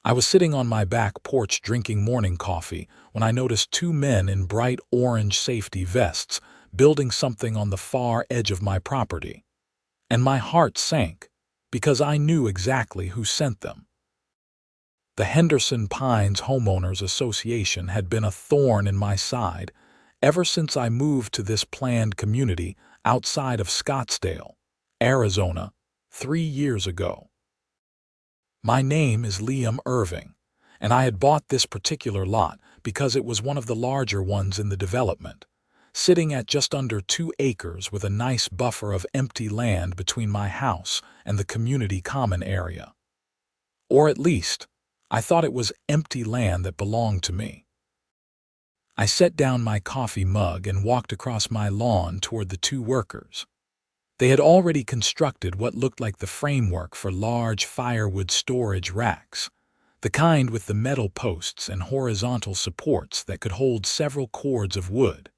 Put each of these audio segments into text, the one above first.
I was sitting on my back porch drinking morning coffee when I noticed two men in bright orange safety vests building something on the far edge of my property. And my heart sank, because I knew exactly who sent them. The Henderson Pines Homeowners Association had been a thorn in my side ever since I moved to this planned community outside of Scottsdale, Arizona, 3 years ago. My name is Irving, and I had bought this particular lot because it was one of the larger ones in the development, sitting at just under 2 acres with a nice buffer of empty land between my house and the community common area. Or at least, I thought it was empty land that belonged to me. I set down my coffee mug and walked across my lawn toward the two workers. They had already constructed what looked like the framework for large firewood storage racks, the kind with the metal posts and horizontal supports that could hold several cords of wood.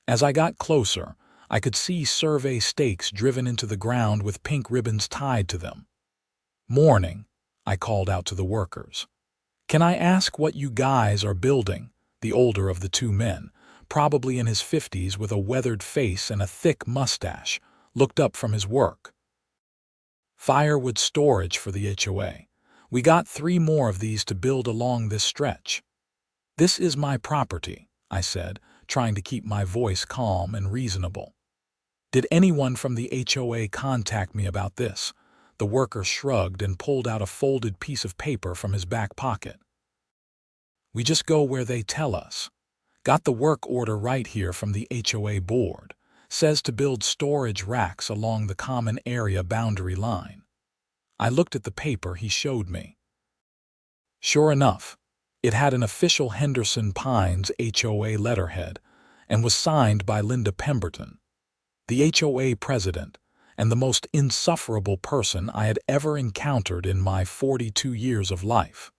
As I got closer, I could see survey stakes driven into the ground with pink ribbons tied to them. "Morning," I called out to the workers. "Can I ask what you guys are building?" The older of the two men, probably in his 50s with a weathered face and a thick mustache, looked up from his work. "Firewood storage for the HOA. We got 3 more of these to build along this stretch." "This is my property," I said, trying to keep my voice calm and reasonable. "Did anyone from the HOA contact me about this?" The worker shrugged and pulled out a folded piece of paper from his back pocket. "We just go where they tell us. Got the work order right here from the HOA board. Says to build storage racks along the common area boundary line." I looked at the paper he showed me. Sure enough, it had an official Henderson Pines HOA letterhead and was signed by Linda Pemberton, the HOA president, and the most insufferable person I had ever encountered in my 42 years of life.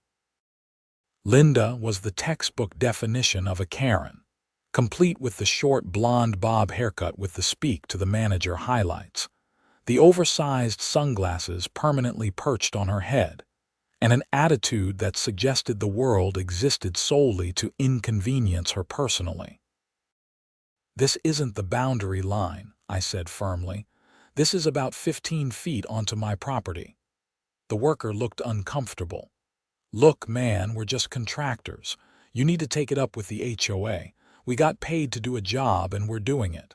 Linda was the textbook definition of a Karen, complete with the short blonde bob haircut with the speak to the manager highlights, the oversized sunglasses permanently perched on her head, and an attitude that suggested the world existed solely to inconvenience her personally. "This isn't the boundary line," I said firmly. "This is about 15 feet onto my property." The worker looked uncomfortable. "Look, man, we're just contractors. You need to take it up with the HOA. We got paid to do a job and we're doing it."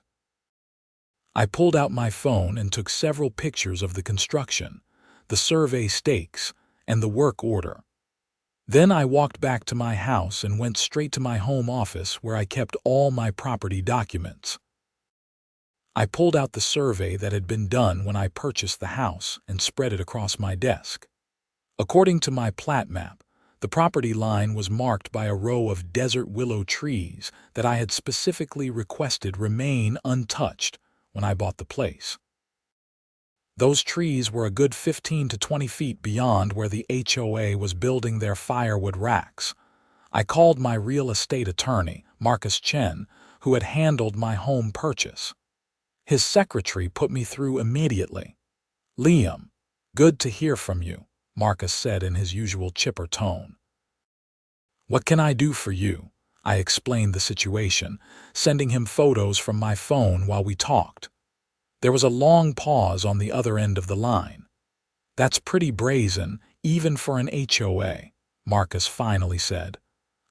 I pulled out my phone and took several pictures of the construction, the survey stakes, and the work order. Then I walked back to my house and went straight to my home office where I kept all my property documents. I pulled out the survey that had been done when I purchased the house and spread it across my desk. According to my plat map, the property line was marked by a row of desert willow trees that I had specifically requested remain untouched when I bought the place. Those trees were a good 15 to 20 feet beyond where the HOA was building their firewood racks. I called my real estate attorney, Marcus Chen, who had handled my home purchase. His secretary put me through immediately. "Liam, good to hear from you," Marcus said in his usual chipper tone. "What can I do for you?" I explained the situation, sending him photos from my phone while we talked. There was a long pause on the other end of the line. "That's pretty brazen, even for an HOA," Marcus finally said.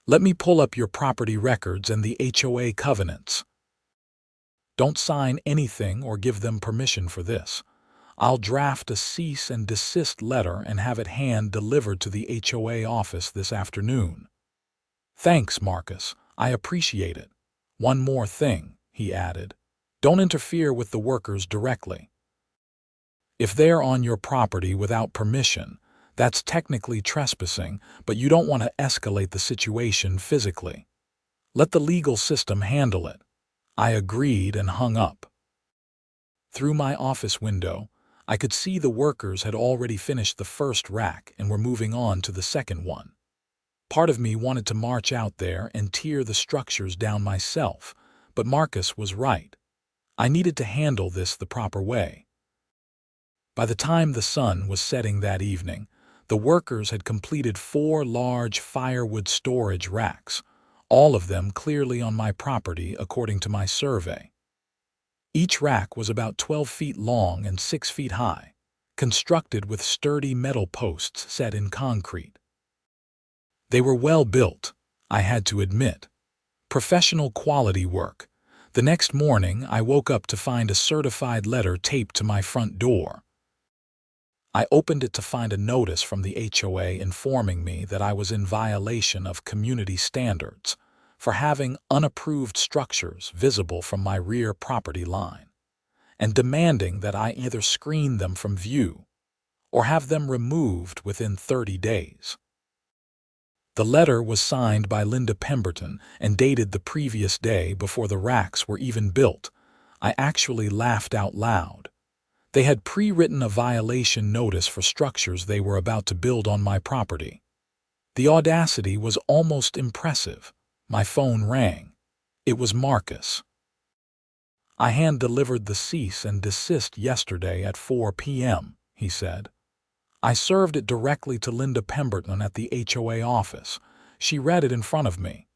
"Let me pull up your property records and the HOA covenants." "Don't sign anything or give them permission for this. I'll draft a cease and desist letter and have it hand-delivered to the HOA office this afternoon." "Thanks, Marcus. I appreciate it. One more thing," he added. "Don't interfere with the workers directly. If they're on your property without permission, that's technically trespassing, but you don't want to escalate the situation physically. Let the legal system handle it." I agreed and hung up. Through my office window, I could see the workers had already finished the first rack and were moving on to the second one. Part of me wanted to march out there and tear the structures down myself, but Marcus was right. I needed to handle this the proper way. By the time the sun was setting that evening, The workers had completed 4 large firewood storage racks, all of them clearly on my property according to my survey. Each rack was about 12 feet long and 6 feet high, constructed with sturdy metal posts set in concrete. They were well built, I had to admit. Professional quality work. The next morning, I woke up to find a certified letter taped to my front door. I opened it to find a notice from the HOA informing me that I was in violation of community standards for having unapproved structures visible from my rear property line, and demanding that I either screen them from view or have them removed within 30 days. The letter was signed by Linda Pemberton and dated the previous day before the racks were even built. I actually laughed out loud. They had pre-written a violation notice for structures they were about to build on my property. The audacity was almost impressive. My phone rang. It was Marcus. "I hand-delivered the cease and desist yesterday at 4 p.m., he said. I served it directly to Linda Pemberton at the HOA office. She read it in front of me.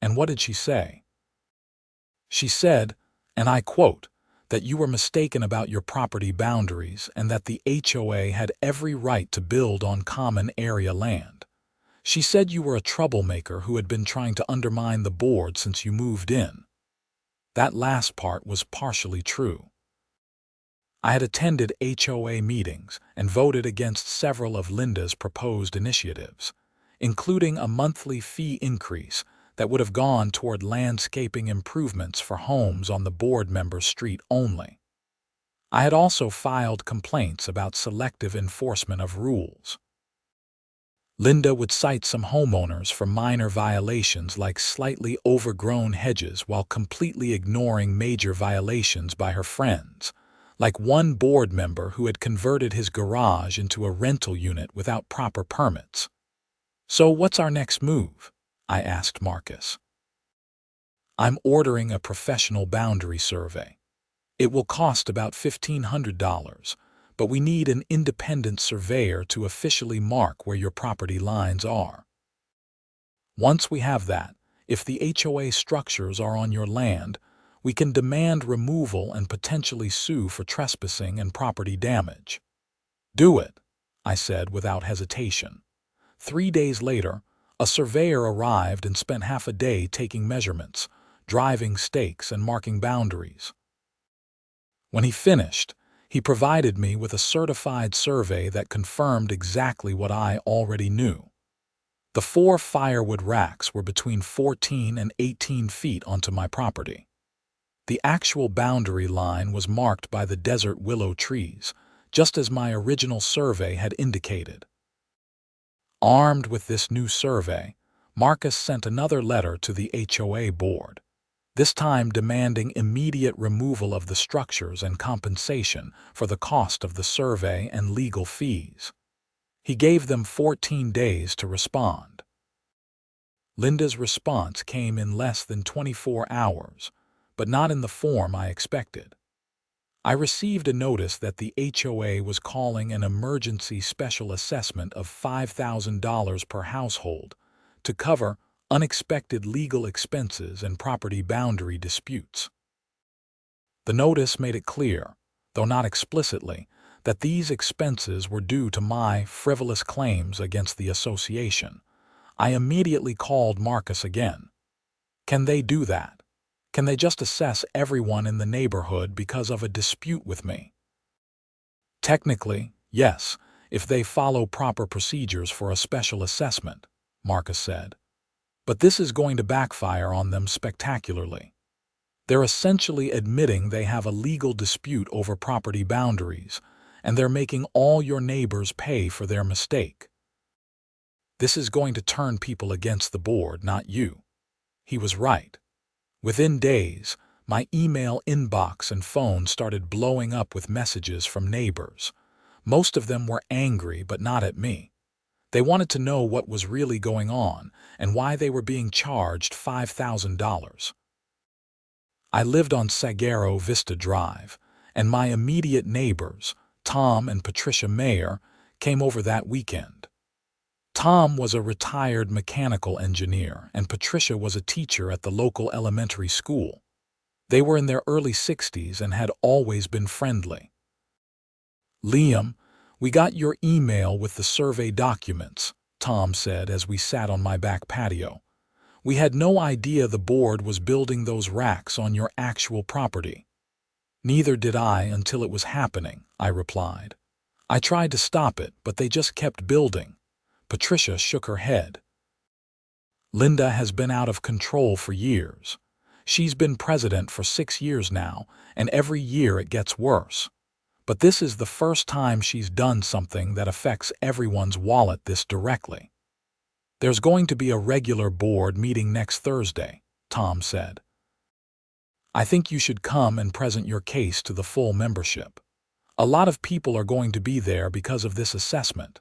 And what did she say? She said, and I quote, that you were mistaken about your property boundaries and that the HOA had every right to build on common area land. She said you were a troublemaker who had been trying to undermine the board since you moved in." That last part was partially true. I had attended HOA meetings and voted against several of Linda's proposed initiatives, including a monthly fee increase that would have gone toward landscaping improvements for homes on the board member street only. I had also filed complaints about selective enforcement of rules. Linda would cite some homeowners for minor violations like slightly overgrown hedges while completely ignoring major violations by her friends, like one board member who had converted his garage into a rental unit without proper permits. "So what's our next move?" I asked Marcus. "I'm ordering a professional boundary survey. It will cost about $1,500, but we need an independent surveyor to officially mark where your property lines are. Once we have that, if the HOA structures are on your land, we can demand removal and potentially sue for trespassing and property damage." "Do it," I said without hesitation. 3 days later, a surveyor arrived and spent half a day taking measurements, driving stakes, and marking boundaries. When he finished, he provided me with a certified survey that confirmed exactly what I already knew. The 4 firewood racks were between 14 and 18 feet onto my property. The actual boundary line was marked by the desert willow trees, just as my original survey had indicated. Armed with this new survey, Marcus sent another letter to the HOA board, this time demanding immediate removal of the structures and compensation for the cost of the survey and legal fees. He gave them 14 days to respond. Linda's response came in less than 24 hours, but not in the form I expected. I received a notice that the HOA was calling an emergency special assessment of $5,000 per household to cover unexpected legal expenses and property boundary disputes. The notice made it clear, though not explicitly, that these expenses were due to my frivolous claims against the association. I immediately called Marcus again. Can they do that? Can they just assess everyone in the neighborhood because of a dispute with me? Technically, yes, if they follow proper procedures for a special assessment, Marcus said. But this is going to backfire on them spectacularly. They're essentially admitting they have a legal dispute over property boundaries, and they're making all your neighbors pay for their mistake. This is going to turn people against the board, not you. He was right. Within days, my email inbox and phone started blowing up with messages from neighbors. Most of them were angry, but not at me. They wanted to know what was really going on and why they were being charged $5,000. I lived on Sagaro Vista Drive, and my immediate neighbors, Tom and Patricia Mayer, came over that weekend. Tom was a retired mechanical engineer, and Patricia was a teacher at the local elementary school. They were in their early 60s and had always been friendly. "Liam, we got your email with the survey documents," Tom said as we sat on my back patio. "We had no idea the board was building those racks on your actual property." "Neither did I until it was happening," I replied. "I tried to stop it, but they just kept building." Patricia shook her head. "Linda has been out of control for years. She's been president for 6 years now, and every year it gets worse. But this is the first time she's done something that affects everyone's wallet this directly." "There's going to be a regular board meeting next Thursday," Tom said. "I think you should come and present your case to the full membership. A lot of people are going to be there because of this assessment."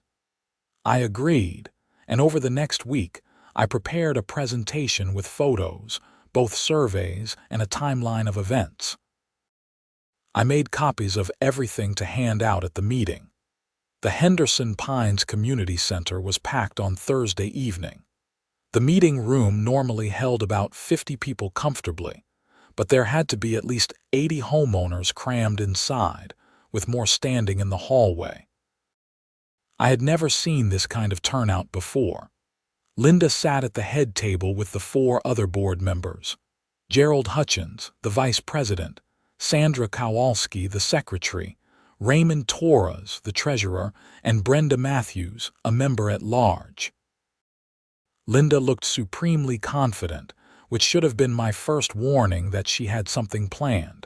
I agreed, and over the next week, I prepared a presentation with photos, both surveys and a timeline of events. I made copies of everything to hand out at the meeting. The Henderson Pines Community Center was packed on Thursday evening. The meeting room normally held about 50 people comfortably, but there had to be at least 80 homeowners crammed inside, with more standing in the hallway. I had never seen this kind of turnout before. Linda sat at the head table with the 4 other board members: Gerald Hutchins, the vice president; Sandra Kowalski, the secretary; Raymond Torres, the treasurer; and Brenda Matthews, a member at large. Linda looked supremely confident, which should have been my first warning that she had something planned.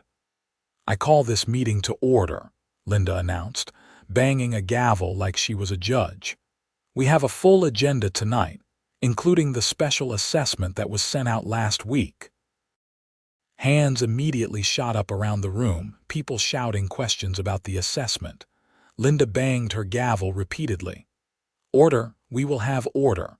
"I call this meeting to order," Linda announced, banging a gavel like she was a judge. "We have a full agenda tonight, including the special assessment that was sent out last week." Hands immediately shot up around the room, people shouting questions about the assessment. Linda banged her gavel repeatedly. "Order, we will have order.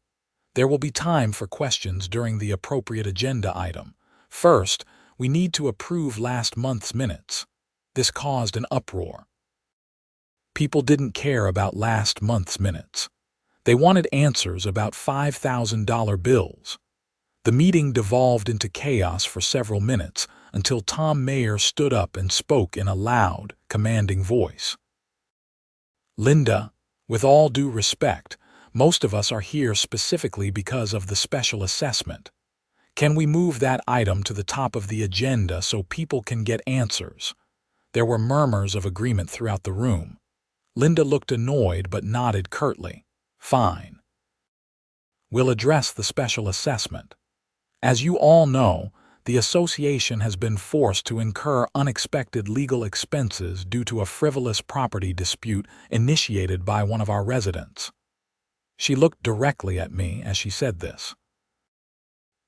There will be time for questions during the appropriate agenda item. First, we need to approve last month's minutes." This caused an uproar. People didn't care about last month's minutes. They wanted answers about $5,000 bills. The meeting devolved into chaos for several minutes until Tom Mayer stood up and spoke in a loud, commanding voice. "Linda, with all due respect, most of us are here specifically because of the special assessment. Can we move that item to the top of the agenda so people can get answers?" There were murmurs of agreement throughout the room. Linda looked annoyed but nodded curtly. "Fine. We'll address the special assessment. As you all know, the association has been forced to incur unexpected legal expenses due to a frivolous property dispute initiated by one of our residents." She looked directly at me as she said this.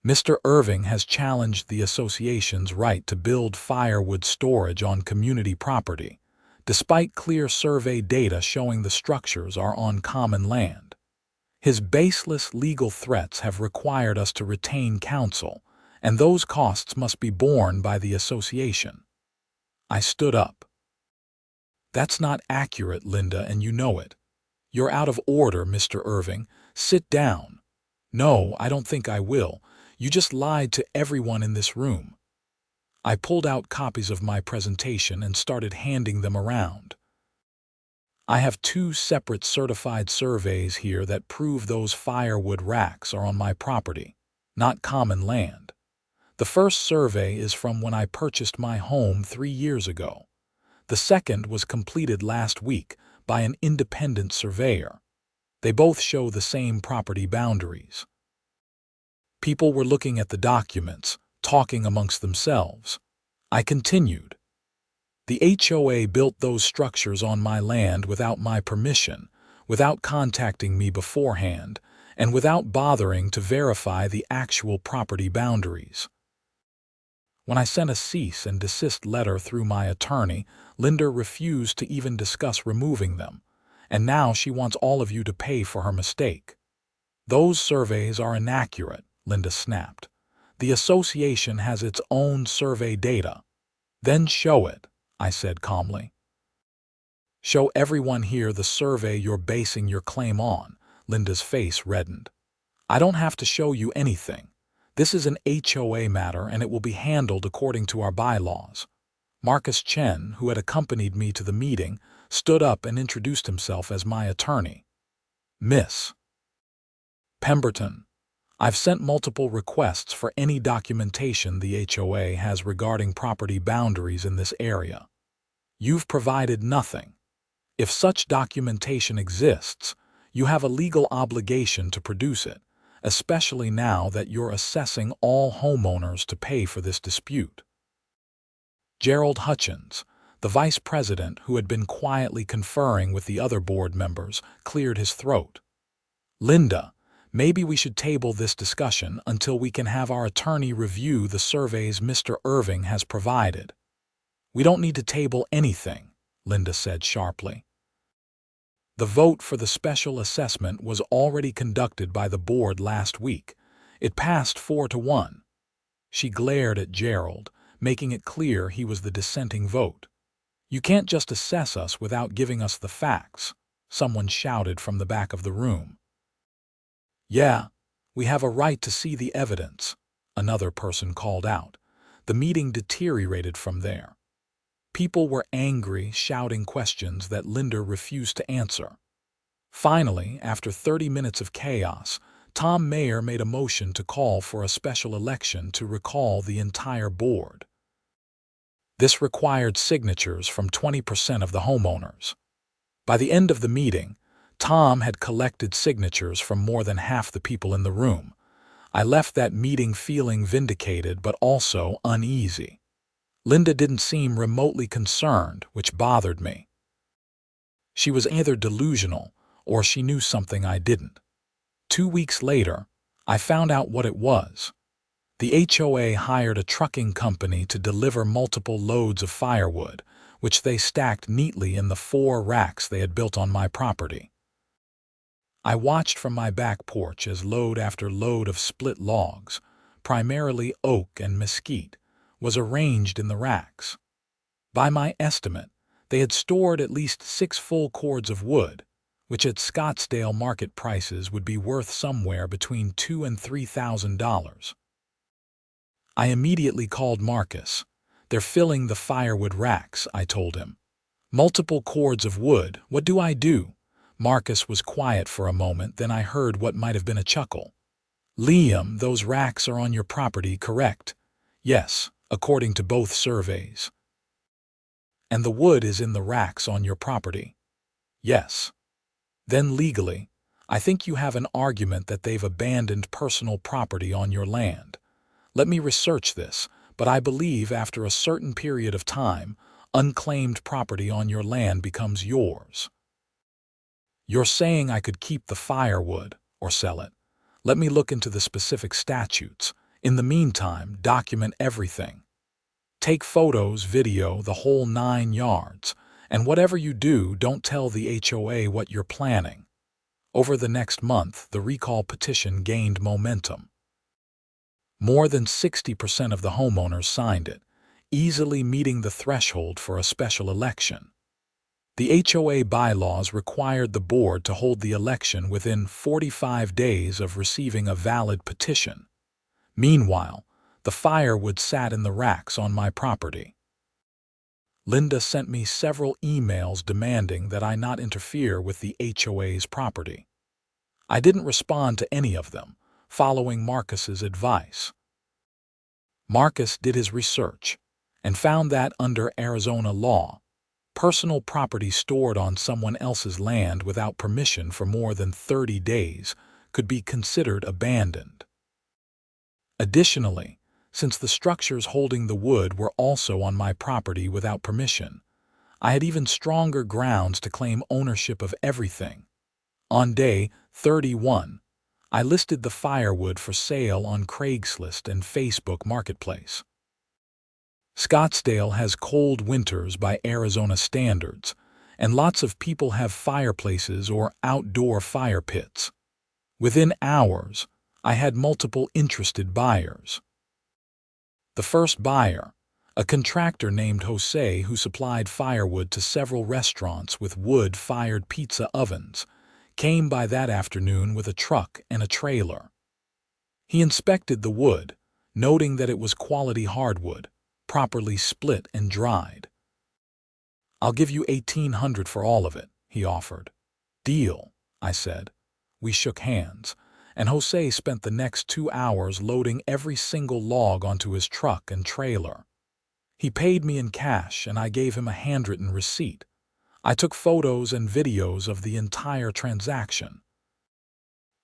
"Mr. Irving has challenged the association's right to build firewood storage on community property, despite clear survey data showing the structures are on common land. His baseless legal threats have required us to retain counsel, and those costs must be borne by the association." I stood up. "That's not accurate, Linda, and you know it. You're out of order, Mr. Irving. Sit down." "No, I don't think I will. You just lied to everyone in this room." I pulled out copies of my presentation and started handing them around. "I have 2 separate certified surveys here that prove those firewood racks are on my property, not common land. The first survey is from when I purchased my home 3 years ago. The second was completed last week by an independent surveyor. They both show the same property boundaries." People were looking at the documents, talking amongst themselves. I continued. "The HOA built those structures on my land without my permission, without contacting me beforehand, and without bothering to verify the actual property boundaries. When I sent a cease and desist letter through my attorney, Linda refused to even discuss removing them, and now she wants all of you to pay for her mistake." "Those surveys are inaccurate," Linda snapped. "The association has its own survey data." "Then show it," I said calmly. "Show everyone here the survey you're basing your claim on," Linda's face reddened. I don't have to show you anything. This is an HOA matter and it will be handled according to our bylaws. Marcus Chen, who had accompanied me to the meeting, stood up and introduced himself as my attorney. Miss Pemberton, I've sent multiple requests for any documentation the HOA has regarding property boundaries in this area. You've provided nothing. If such documentation exists, you have a legal obligation to produce it, especially now that you're assessing all homeowners to pay for this dispute. Gerald Hutchins, the vice president who had been quietly conferring with the other board members, cleared his throat. Linda, maybe we should table this discussion until we can have our attorney review the surveys Mr. Irving has provided. We don't need to table anything, Linda said sharply. The vote for the special assessment was already conducted by the board last week. It passed 4-1. She glared at Gerald, making it clear he was the dissenting vote. You can't just assess us without giving us the facts, someone shouted from the back of the room. Yeah, we have a right to see the evidence, another person called out. The meeting deteriorated from there. People were angry, shouting questions that Linda refused to answer. Finally, after 30 minutes of chaos, Tom Mayer made a motion to call for a special election to recall the entire board. This required signatures from 20% of the homeowners. By the end of the meeting, Tom had collected signatures from more than half the people in the room. I left that meeting feeling vindicated but also uneasy. Linda didn't seem remotely concerned, which bothered me. She was either delusional or she knew something I didn't. 2 weeks later, I found out what it was. The HOA hired a trucking company to deliver multiple loads of firewood, which they stacked neatly in the 4 racks they had built on my property. I watched from my back porch as load after load of split logs, primarily oak and mesquite, was arranged in the racks. By my estimate, they had stored at least 6 full cords of wood, which at Scottsdale market prices would be worth somewhere between $2,000 and $3,000. I immediately called Marcus. They're filling the firewood racks, I told him. Multiple cords of wood, what do I do? Marcus was quiet for a moment, then I heard what might have been a chuckle. Liam, those racks are on your property, correct? Yes, according to both surveys. And the wood is in the racks on your property? Yes. Then legally, I think you have an argument that they've abandoned personal property on your land. Let me research this, but I believe after a certain period of time, unclaimed property on your land becomes yours. You're saying I could keep the firewood or sell it. Let me look into the specific statutes. In the meantime, document everything. Take photos, video, the whole 9 yards. And whatever you do, don't tell the HOA what you're planning. Over the next month, the recall petition gained momentum. More than 60% of the homeowners signed it, easily meeting the threshold for a special election. The HOA bylaws required the board to hold the election within 45 days of receiving a valid petition. Meanwhile, the firewood sat in the racks on my property. Linda sent me several emails demanding that I not interfere with the HOA's property. I didn't respond to any of them, following Marcus's advice. Marcus did his research and found that under Arizona law, personal property stored on someone else's land without permission for more than 30 days could be considered abandoned. Additionally, since the structures holding the wood were also on my property without permission, I had even stronger grounds to claim ownership of everything. On day 31, I listed the firewood for sale on Craigslist and Facebook Marketplace. Scottsdale has cold winters by Arizona standards, and lots of people have fireplaces or outdoor fire pits. Within hours, I had multiple interested buyers. The first buyer, a contractor named Jose who supplied firewood to several restaurants with wood-fired pizza ovens, came by that afternoon with a truck and a trailer. He inspected the wood, noting that it was quality hardwood, properly split and dried. "I'll give you $1,800 for all of it," he offered. "Deal," I said. We shook hands, and Jose spent the next 2 hours loading every single log onto his truck and trailer. He paid me in cash, and I gave him a handwritten receipt. I took photos and videos of the entire transaction.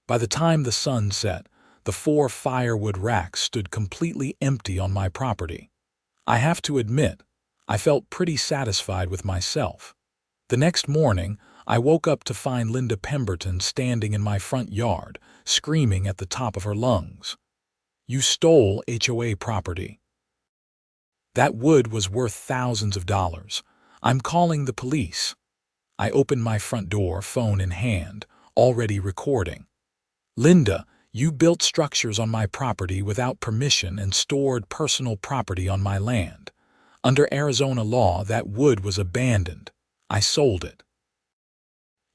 By the time the sun set, the 4 firewood racks stood completely empty on my property. I have to admit, I felt pretty satisfied with myself. The next morning, I woke up to find Linda Pemberton standing in my front yard, screaming at the top of her lungs. "You stole HOA property. That wood was worth thousands of dollars. I'm calling the police." I opened my front door, phone in hand, already recording. "Linda, you built structures on my property without permission and stored personal property on my land. Under Arizona law, that wood was abandoned. I sold it."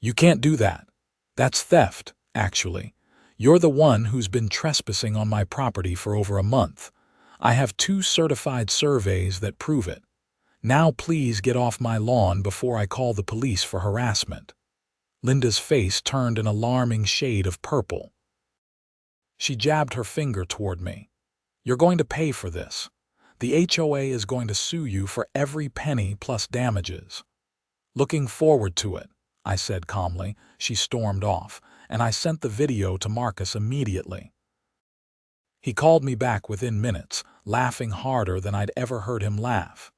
"You can't do that. That's theft, actually. You're the one who's been trespassing on my property for over a month. I have 2 certified surveys that prove it. Now please get off my lawn before I call the police for harassment." Linda's face turned an alarming shade of purple. She jabbed her finger toward me. "You're going to pay for this. The HOA is going to sue you for every penny plus damages." "Looking forward to it," I said calmly. She stormed off, and I sent the video to Marcus immediately. He called me back within minutes, laughing harder than I'd ever heard him laugh.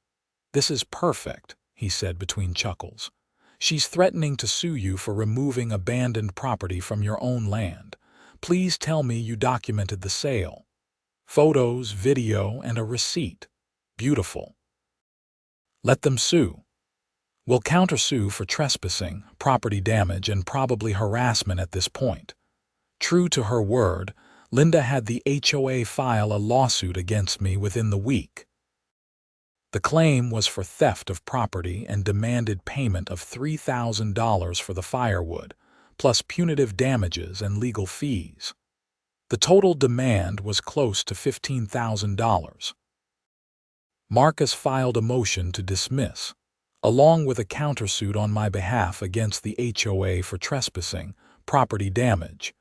"This is perfect," he said between chuckles. "She's threatening to sue you for removing abandoned property from your own land. Please tell me you documented the sale. Photos, video, and a receipt. Beautiful. Let them sue. We'll countersue for trespassing, property damage, and probably harassment at this point." True to her word, Linda had the HOA file a lawsuit against me within the week. The claim was for theft of property and demanded payment of $3,000 for the firewood, plus punitive damages and legal fees. The total demand was close to $15,000. Marcus filed a motion to dismiss, along with a countersuit on my behalf against the HOA for trespassing, property damage,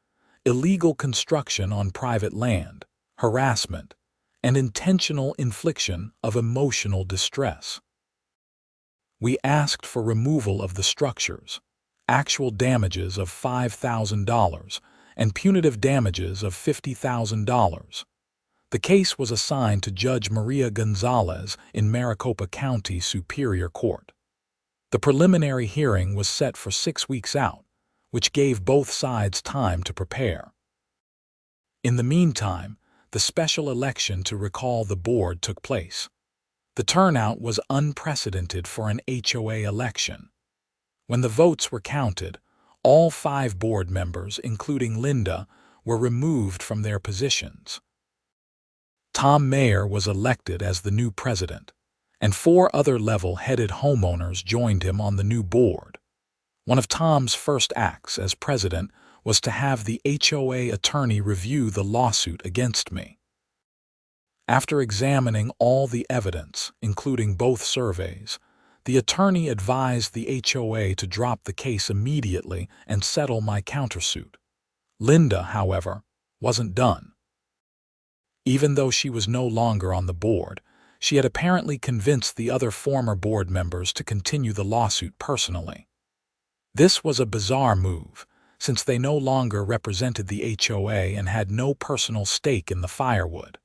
illegal construction on private land, harassment, and intentional infliction of emotional distress. We asked for removal of the structures, actual damages of $5,000, and punitive damages of $50,000. The case was assigned to Judge Maria Gonzalez in Maricopa County Superior Court. The preliminary hearing was set for 6 weeks out, which gave both sides time to prepare. In the meantime, the special election to recall the board took place. The turnout was unprecedented for an HOA election. When the votes were counted, all 5 board members, including Linda, were removed from their positions. Tom Mayer was elected as the new president, and 4 other level-headed homeowners joined him on the new board. One of Tom's first acts as president was to have the HOA attorney review the lawsuit against me. After examining all the evidence, including both surveys, the attorney advised the HOA to drop the case immediately and settle my countersuit. Linda, however, wasn't done. Even though she was no longer on the board, she had apparently convinced the other former board members to continue the lawsuit personally. This was a bizarre move, since they no longer represented the HOA and had no personal stake in the firewood.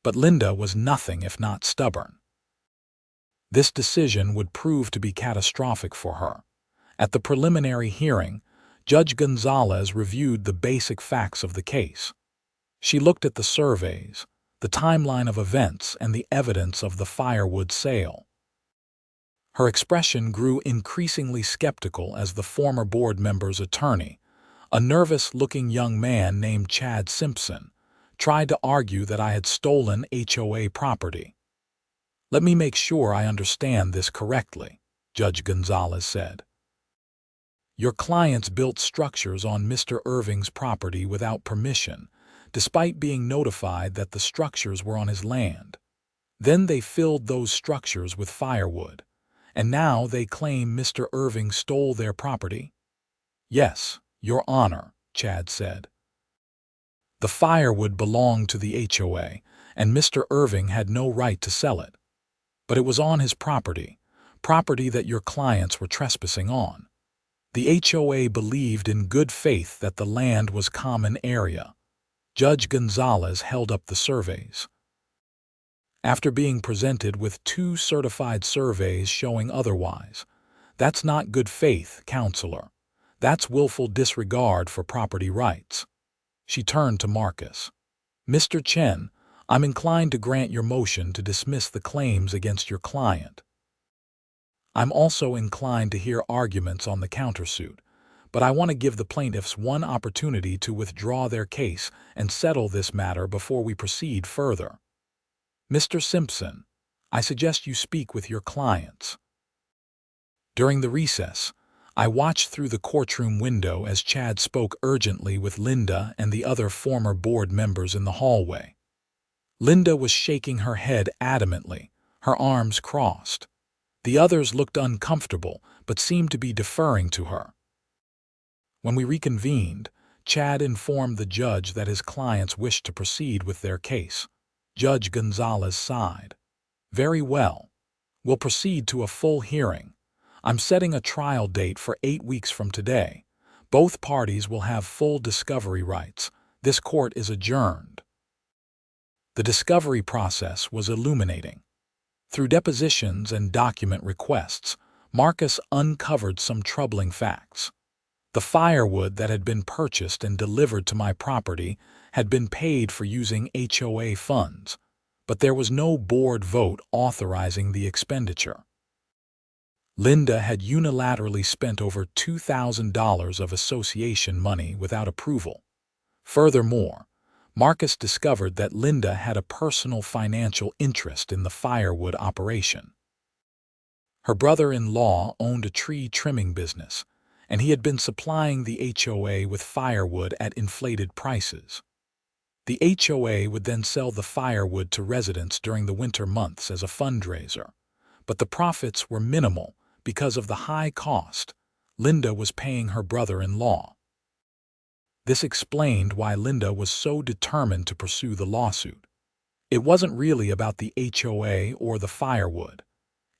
But Linda was nothing if not stubborn. This decision would prove to be catastrophic for her. At the preliminary hearing, Judge Gonzalez reviewed the basic facts of the case. She looked at the surveys, the timeline of events, and the evidence of the firewood sale. Her expression grew increasingly skeptical as the former board member's attorney, a nervous-looking young man named Chad Simpson, tried to argue that I had stolen HOA property. "Let me make sure I understand this correctly," Judge Gonzalez said. Your clients built structures on Mr. Irving's property without permission, despite being notified that the structures were on his land. Then they filled those structures with firewood, and now they claim Mr. Irving stole their property? Yes, Your Honor, Chad said. The firewood belonged to the HOA, and Mr. Irving had no right to sell it. But it was on his property that your clients were trespassing on. The HOA believed in good faith that the land was common area. Judge Gonzalez held up the surveys. After being presented with 2 certified surveys showing otherwise, that's not good faith, counselor. That's willful disregard for property rights. She turned to Marcus. Mr. Chen, I'm inclined to grant your motion to dismiss the claims against your client. I'm also inclined to hear arguments on the countersuit, but I want to give the plaintiffs one opportunity to withdraw their case and settle this matter before we proceed further. Mr. Simpson, I suggest you speak with your clients. During the recess, I watched through the courtroom window as Chad spoke urgently with Linda and the other former board members in the hallway. Linda was shaking her head adamantly, her arms crossed. The others looked uncomfortable, but seemed to be deferring to her. When we reconvened, Chad informed the judge that his clients wished to proceed with their case. Judge Gonzalez sighed. Very well. We'll proceed to a full hearing. I'm setting a trial date for 8 weeks from today. Both parties will have full discovery rights. This court is adjourned. The discovery process was illuminating. Through depositions and document requests, Marcus uncovered some troubling facts. The firewood that had been purchased and delivered to my property had been paid for using HOA funds, but there was no board vote authorizing the expenditure. Linda had unilaterally spent over $2,000 of association money without approval. Furthermore, Marcus discovered that Linda had a personal financial interest in the firewood operation. Her brother-in-law owned a tree trimming business, and he had been supplying the HOA with firewood at inflated prices. The HOA would then sell the firewood to residents during the winter months as a fundraiser, but the profits were minimal because of the high cost Linda was paying her brother-in-law. This explained why Linda was so determined to pursue the lawsuit. It wasn't really about the HOA or the firewood.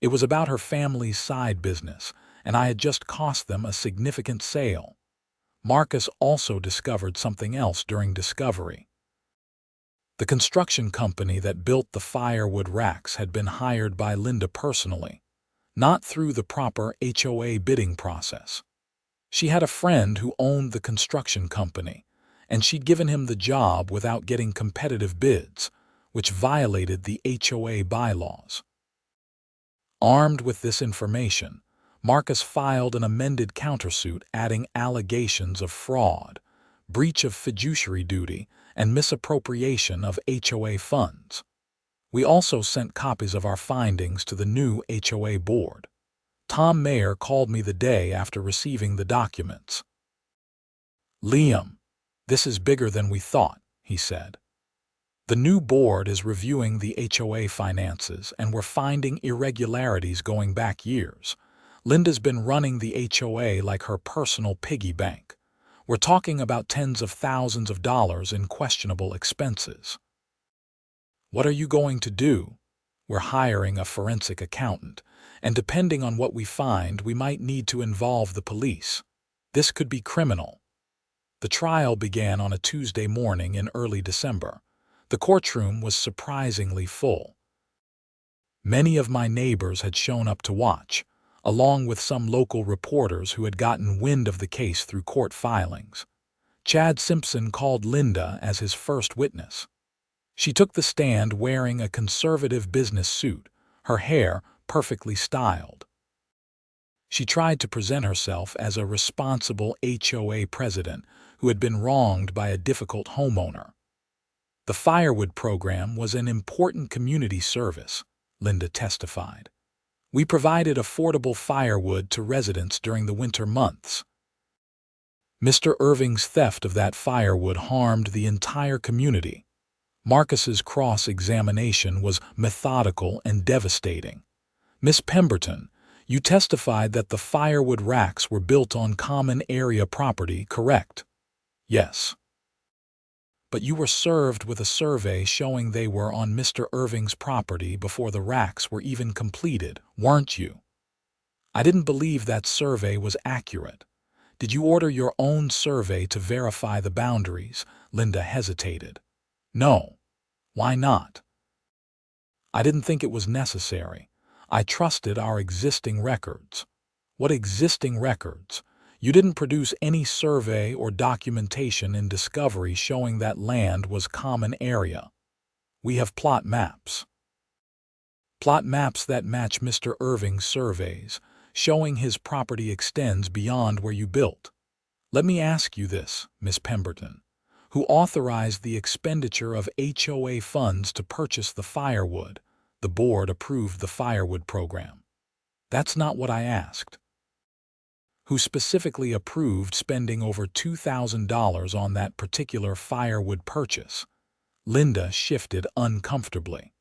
It was about her family's side business, and I had just cost them a significant sale. Marcus also discovered something else during discovery. The construction company that built the firewood racks had been hired by Linda personally, not through the proper HOA bidding process. She had a friend who owned the construction company, and she'd given him the job without getting competitive bids, which violated the HOA bylaws. Armed with this information, Marcus filed an amended countersuit adding allegations of fraud, breach of fiduciary duty, and misappropriation of HOA funds. We also sent copies of our findings to the new HOA board. Tom Mayer called me the day after receiving the documents. "Liam, this is bigger than we thought," he said. "The new board is reviewing the HOA finances, and we're finding irregularities going back years. Linda's been running the HOA like her personal piggy bank. We're talking about tens of thousands of dollars in questionable expenses." "What are you going to do?" "We're hiring a forensic accountant, and depending on what we find, we might need to involve the police. This could be criminal." The trial began on a Tuesday morning in early December. The courtroom was surprisingly full. Many of my neighbors had shown up to watch, along with some local reporters who had gotten wind of the case through court filings. Chad Simpson called Linda as his first witness. She took the stand wearing a conservative business suit, her hair perfectly styled. She tried to present herself as a responsible HOA president who had been wronged by a difficult homeowner. "The Firewood program was an important community service," Linda testified. "We provided affordable firewood to residents during the winter months. Mr. Irving's theft of that firewood harmed the entire community. Marcus's cross-examination was methodical and devastating. Miss Pemberton, you testified that the firewood racks were built on common area property, correct? Yes. But you were served with a survey showing they were on Mr. Irving's property before the racks were even completed, weren't you? I didn't believe that survey was accurate. Did you order your own survey to verify the boundaries? Linda hesitated. No. Why not? I didn't think it was necessary. I trusted our existing records. What existing records? You didn't produce any survey or documentation in discovery showing that land was common area. We have plot maps. Plot maps that match Mr. Irving's surveys, showing his property extends beyond where you built. Let me ask you this, Miss Pemberton. Who authorized the expenditure of HOA funds to purchase the firewood? The board approved the firewood program. That's not what I asked. Who specifically approved spending over $2,000 on that particular firewood purchase? Linda shifted uncomfortably.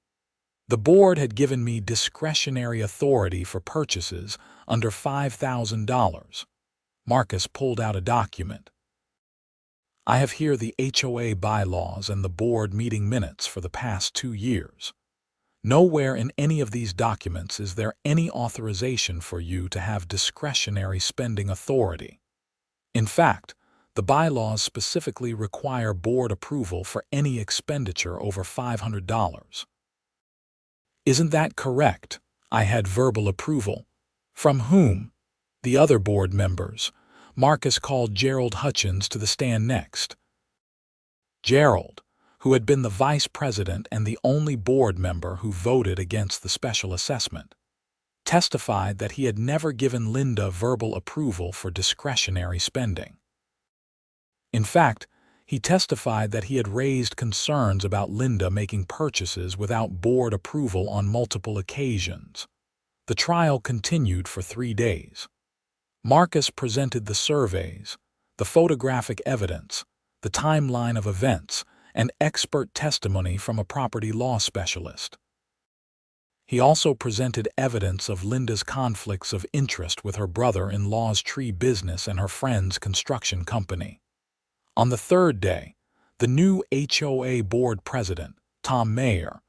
The board had given me discretionary authority for purchases under $5,000. Marcus pulled out a document. I have here the HOA bylaws and the board meeting minutes for the past 2 years. Nowhere in any of these documents is there any authorization for you to have discretionary spending authority. In fact, the bylaws specifically require board approval for any expenditure over $500. Isn't that correct? I had verbal approval. From whom? The other board members. Marcus called Gerald Hutchins to the stand next. Gerald, who had been the vice president and the only board member who voted against the special assessment, testified that he had never given Linda verbal approval for discretionary spending. In fact, he testified that he had raised concerns about Linda making purchases without board approval on multiple occasions. The trial continued for 3 days. Marcus presented the surveys, the photographic evidence, the timeline of events, and expert testimony from a property law specialist. He also presented evidence of Linda's conflicts of interest with her brother-in-law's tree business and her friend's construction company. On the 3rd day, the new HOA board president, Tom Mayer,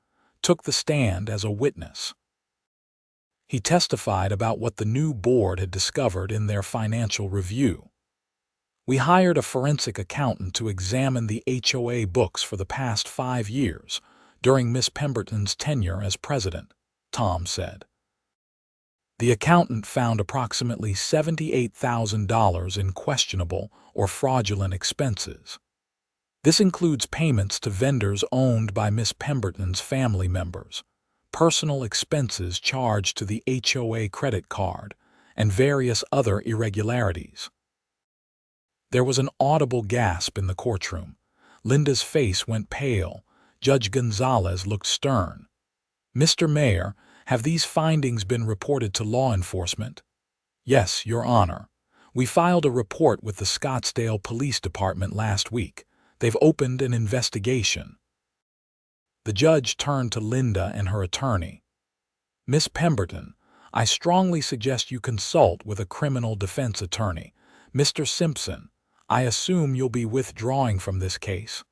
took the stand as a witness. He testified about what the new board had discovered in their financial review. We hired a forensic accountant to examine the HOA books for the past 5 years, during Miss Pemberton's tenure as president, Tom said. The accountant found approximately $78,000 in questionable or fraudulent expenses. This includes payments to vendors owned by Miss Pemberton's family members, personal expenses charged to the HOA credit card, and various other irregularities. There was an audible gasp in the courtroom. Linda's face went pale. Judge Gonzalez looked stern. Mr. Mayor, have these findings been reported to law enforcement? Yes, Your Honor. We filed a report with the Scottsdale Police Department last week. They've opened an investigation. The judge turned to Linda and her attorney. Miss Pemberton, I strongly suggest you consult with a criminal defense attorney. Mr. Simpson, I assume you'll be withdrawing from this case.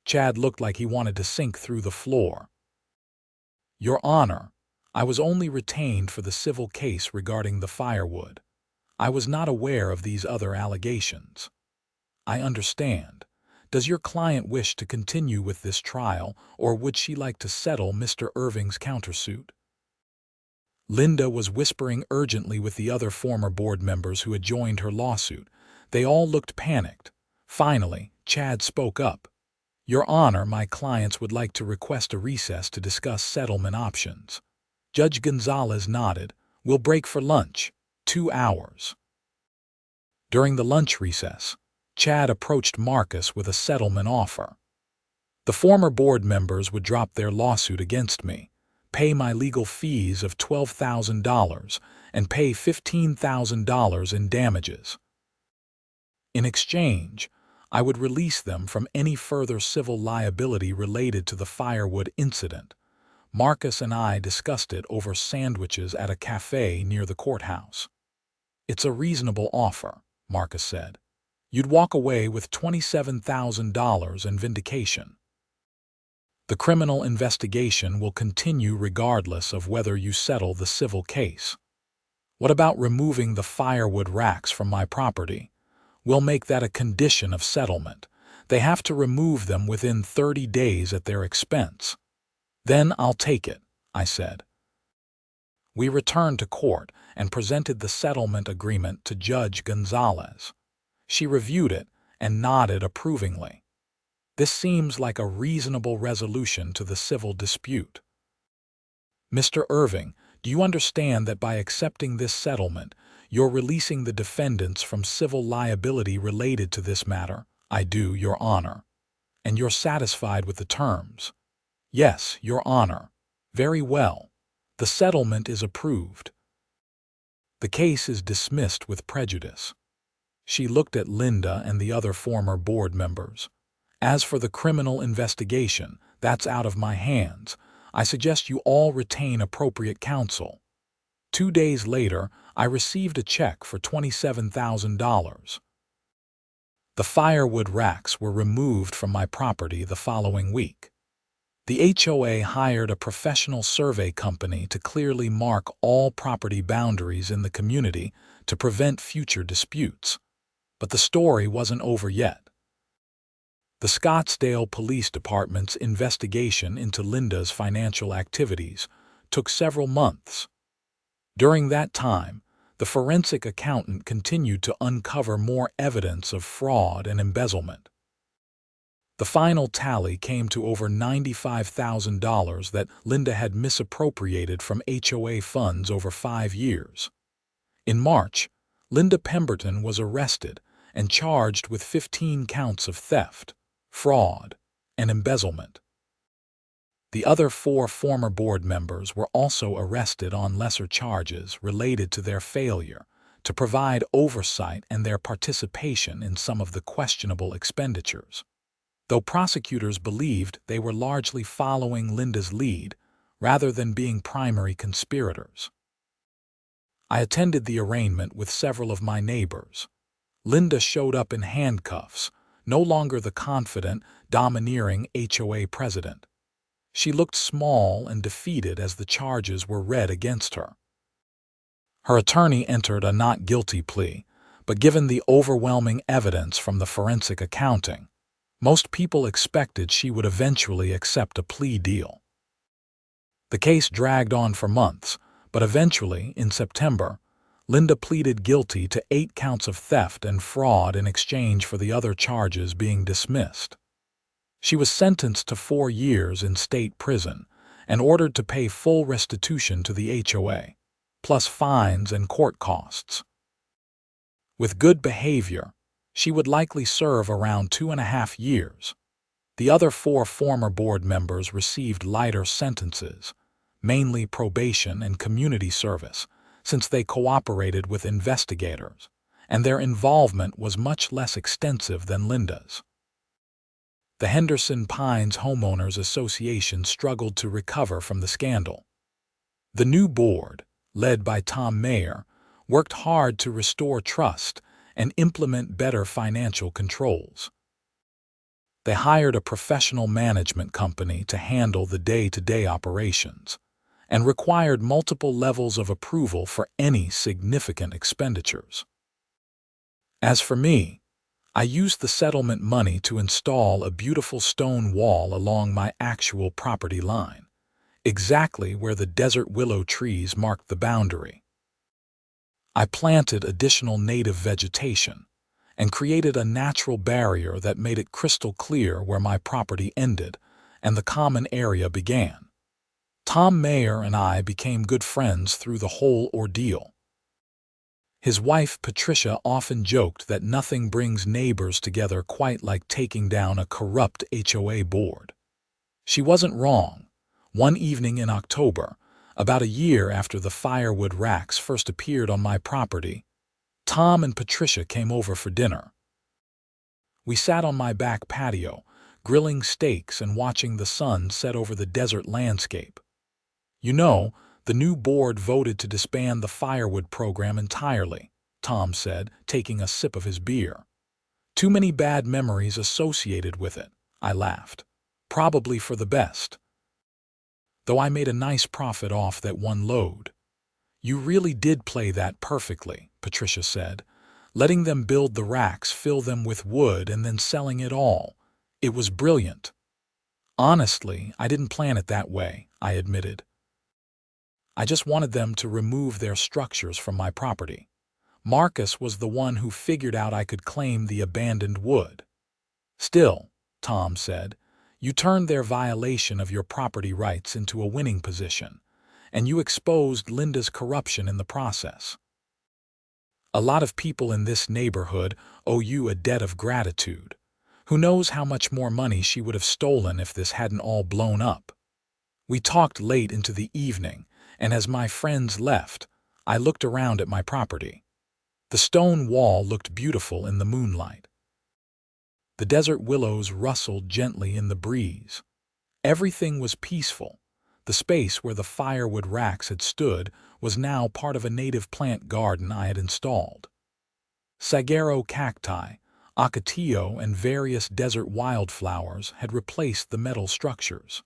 Chad looked like he wanted to sink through the floor. Your Honor, I was only retained for the civil case regarding the firewood. I was not aware of these other allegations. I understand. Does your client wish to continue with this trial, or would she like to settle Mr. Irving's countersuit? Linda was whispering urgently with the other former board members who had joined her lawsuit. They all looked panicked. Finally, Chad spoke up. Your Honor, my clients would like to request a recess to discuss settlement options. Judge Gonzalez nodded. We'll break for lunch. 2 hours. During the lunch recess, Chad approached Marcus with a settlement offer. The former board members would drop their lawsuit against me, pay my legal fees of $12,000, and pay $15,000 in damages. In exchange, I would release them from any further civil liability related to the Firewood incident. Marcus and I discussed it over sandwiches at a cafe near the courthouse. "It's a reasonable offer," Marcus said. "You'd walk away with $27,000 in vindication. The criminal investigation will continue regardless of whether you settle the civil case. What about removing the firewood racks from my property? We'll make that a condition of settlement. They have to remove them within 30 days at their expense." "Then I'll take it," I said. We returned to court and presented the settlement agreement to Judge Gonzalez. She reviewed it and nodded approvingly. "This seems like a reasonable resolution to the civil dispute. Mr. Irving, do you understand that by accepting this settlement, you're releasing the defendants from civil liability related to this matter?" "I do, Your Honor." "And you're satisfied with the terms?" "Yes, Your Honor." "Very well. The settlement is approved. The case is dismissed with prejudice." She looked at Linda and the other former board members. "As for the criminal investigation, that's out of my hands. I suggest you all retain appropriate counsel." 2 days later, I received a check for $27,000. The firewood racks were removed from my property the following week. The HOA hired a professional survey company to clearly mark all property boundaries in the community to prevent future disputes. But the story wasn't over yet. The Scottsdale Police Department's investigation into Linda's financial activities took several months. During that time, the forensic accountant continued to uncover more evidence of fraud and embezzlement. The final tally came to over $95,000 that Linda had misappropriated from HOA funds over 5 years. In March, Linda Pemberton was arrested and charged with 15 counts of theft, fraud, and embezzlement. The other 4 former board members were also arrested on lesser charges related to their failure to provide oversight and their participation in some of the questionable expenditures, though prosecutors believed they were largely following Linda's lead rather than being primary conspirators. I attended the arraignment with several of my neighbors. Linda showed up in handcuffs, no longer the confident, domineering HOA president. She looked small and defeated as the charges were read against her. Her attorney entered a not guilty plea, but given the overwhelming evidence from the forensic accounting, most people expected she would eventually accept a plea deal. The case dragged on for months, but eventually, in September, Linda pleaded guilty to 8 counts of theft and fraud in exchange for the other charges being dismissed. She was sentenced to 4 years in state prison and ordered to pay full restitution to the HOA, plus fines and court costs. With good behavior, she would likely serve around 2.5 years. The other 4 former board members received lighter sentences, mainly probation and community service, since they cooperated with investigators, and their involvement was much less extensive than Linda's. The Henderson Pines Homeowners Association struggled to recover from the scandal. The new board, led by Tom Mayer, worked hard to restore trust and implement better financial controls. They hired a professional management company to handle the day-to-day operations and required multiple levels of approval for any significant expenditures. As for me, I used the settlement money to install a beautiful stone wall along my actual property line, exactly where the desert willow trees marked the boundary. I planted additional native vegetation and created a natural barrier that made it crystal clear where my property ended and the common area began. Tom Mayer and I became good friends through the whole ordeal. His wife, Patricia, often joked that nothing brings neighbors together quite like taking down a corrupt HOA board. She wasn't wrong. One evening in October, about a year after the firewood racks first appeared on my property, Tom and Patricia came over for dinner. We sat on my back patio, grilling steaks and watching the sun set over the desert landscape. "You know, the new board voted to disband the Firewood program entirely," Tom said, taking a sip of his beer. "Too many bad memories associated with it," I laughed. "Probably for the best. Though I made a nice profit off that one load." "You really did play that perfectly," Patricia said. "Letting them build the racks, fill them with wood, and then selling it all. It was brilliant." "Honestly, I didn't plan it that way," I admitted. "I just wanted them to remove their structures from my property. Marcus was the one who figured out I could claim the abandoned wood." "Still," Tom said, "you turned their violation of your property rights into a winning position, and you exposed Linda's corruption in the process. A lot of people in this neighborhood owe you a debt of gratitude. Who knows how much more money she would have stolen if this hadn't all blown up." We talked late into the evening, and as my friends left, I looked around at my property. The stone wall looked beautiful in the moonlight. The desert willows rustled gently in the breeze. Everything was peaceful. The space where the firewood racks had stood was now part of a native plant garden I had installed. Saguaro cacti, ocotillo, and various desert wildflowers had replaced the metal structures.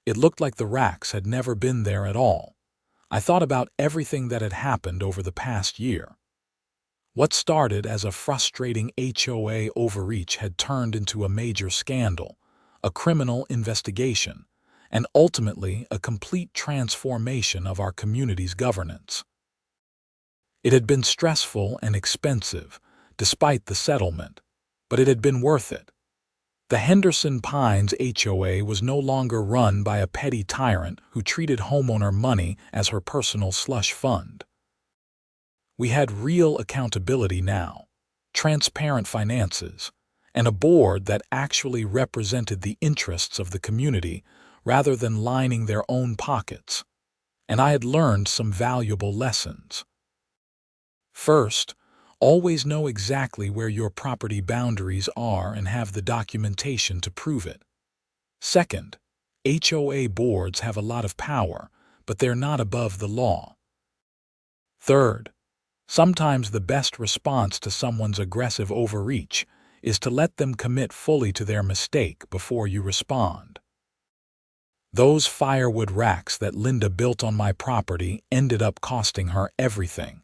It looked like the racks had never been there at all. I thought about everything that had happened over the past year. What started as a frustrating HOA overreach had turned into a major scandal, a criminal investigation, and ultimately a complete transformation of our community's governance. It had been stressful and expensive, despite the settlement, but it had been worth it. The Henderson Pines HOA was no longer run by a petty tyrant who treated homeowner money as her personal slush fund. We had real accountability now, transparent finances, and a board that actually represented the interests of the community rather than lining their own pockets, and I had learned some valuable lessons. First, always know exactly where your property boundaries are and have the documentation to prove it. Second, HOA boards have a lot of power, but they're not above the law. Third, sometimes the best response to someone's aggressive overreach is to let them commit fully to their mistake before you respond. Those firewood racks that Linda built on my property ended up costing her everything.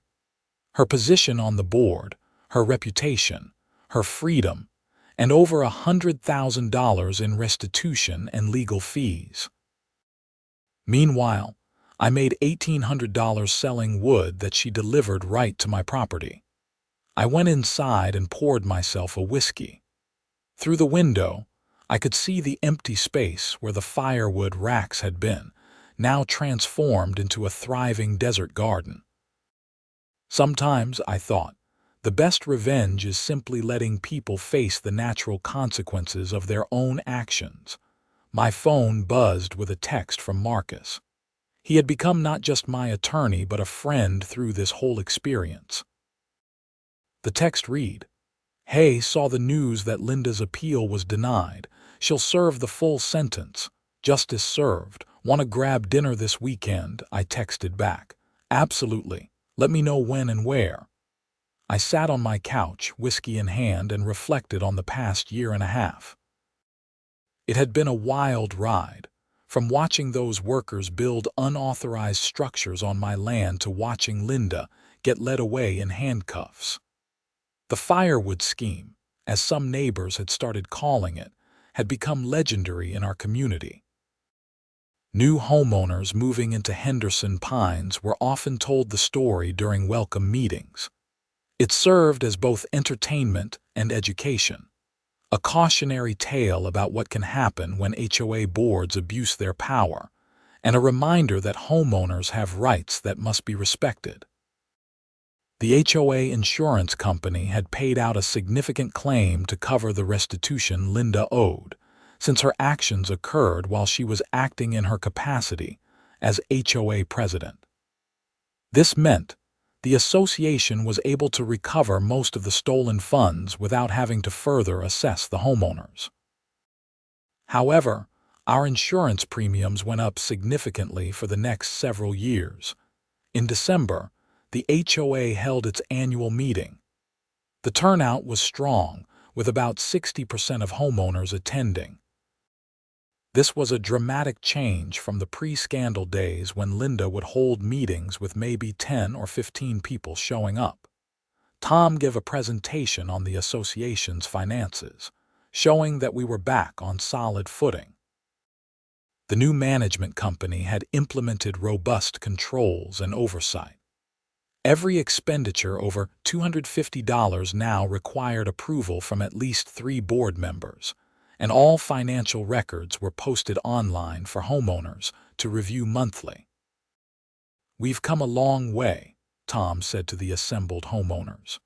Her position on the board, her reputation, her freedom, and over $100,000 in restitution and legal fees. Meanwhile, I made $1,800 selling wood that she delivered right to my property. I went inside and poured myself a whiskey. Through the window, I could see the empty space where the firewood racks had been, now transformed into a thriving desert garden. Sometimes, I thought, the best revenge is simply letting people face the natural consequences of their own actions. My phone buzzed with a text from Marcus. He had become not just my attorney but a friend through this whole experience. The text read, "Hey, saw the news that Linda's appeal was denied. She'll serve the full sentence. Justice served. Want to grab dinner this weekend?" I texted back. "Absolutely. Let me know when and where." I sat on my couch, whiskey in hand, and reflected on the past year and a half. It had been a wild ride, from watching those workers build unauthorized structures on my land to watching Linda get led away in handcuffs. The Firewood scheme, as some neighbors had started calling it, had become legendary in our community. New homeowners moving into Henderson Pines were often told the story during welcome meetings. It served as both entertainment and education, a cautionary tale about what can happen when HOA boards abuse their power, and a reminder that homeowners have rights that must be respected. The HOA insurance company had paid out a significant claim to cover the restitution Linda owed, since her actions occurred while she was acting in her capacity as HOA president. This meant the association was able to recover most of the stolen funds without having to further assess the homeowners. However, our insurance premiums went up significantly for the next several years. In December, the HOA held its annual meeting. The turnout was strong, with about 60% of homeowners attending. This was a dramatic change from the pre-scandal days when Linda would hold meetings with maybe 10 or 15 people showing up. Tom gave a presentation on the association's finances, showing that we were back on solid footing. The new management company had implemented robust controls and oversight. Every expenditure over $250 now required approval from at least 3 board members, and all financial records were posted online for homeowners to review monthly. "We've come a long way," Tom said to the assembled homeowners.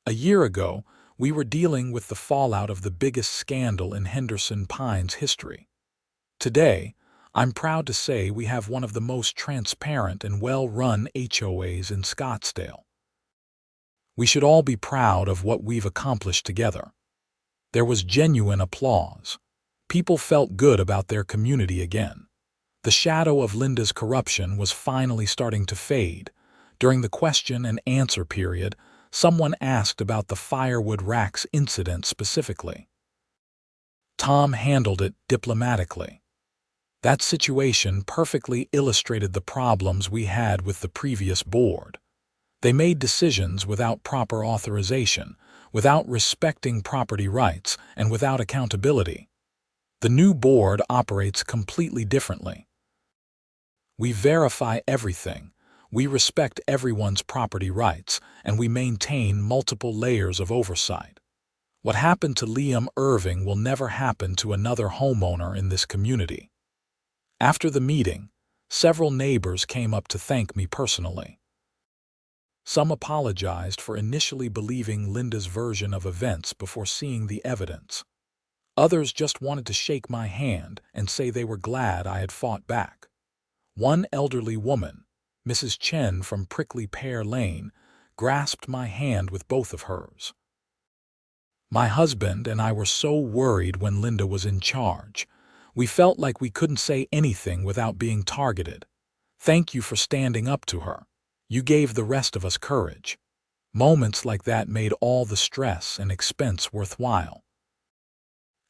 "A year ago, we were dealing with the fallout of the biggest scandal in Henderson Pines history. Today, I'm proud to say we have one of the most transparent and well-run HOAs in Scottsdale. We should all be proud of what we've accomplished together." There was genuine applause. People felt good about their community again. The shadow of Linda's corruption was finally starting to fade. During the question and answer period, someone asked about the Firewood racks incident specifically. Tom handled it diplomatically. "That situation perfectly illustrated the problems we had with the previous board. They made decisions without proper authorization, without respecting property rights, and without accountability. The new board operates completely differently. We verify everything, we respect everyone's property rights, and we maintain multiple layers of oversight. What happened to Irving will never happen to another homeowner in this community." After the meeting, several neighbors came up to thank me personally. Some apologized for initially believing Linda's version of events before seeing the evidence. Others just wanted to shake my hand and say they were glad I had fought back. One elderly woman, Mrs. Chen from Prickly Pear Lane, grasped my hand with both of hers. "My husband and I were so worried when Linda was in charge. We felt like we couldn't say anything without being targeted. Thank you for standing up to her. You gave the rest of us courage." Moments like that made all the stress and expense worthwhile.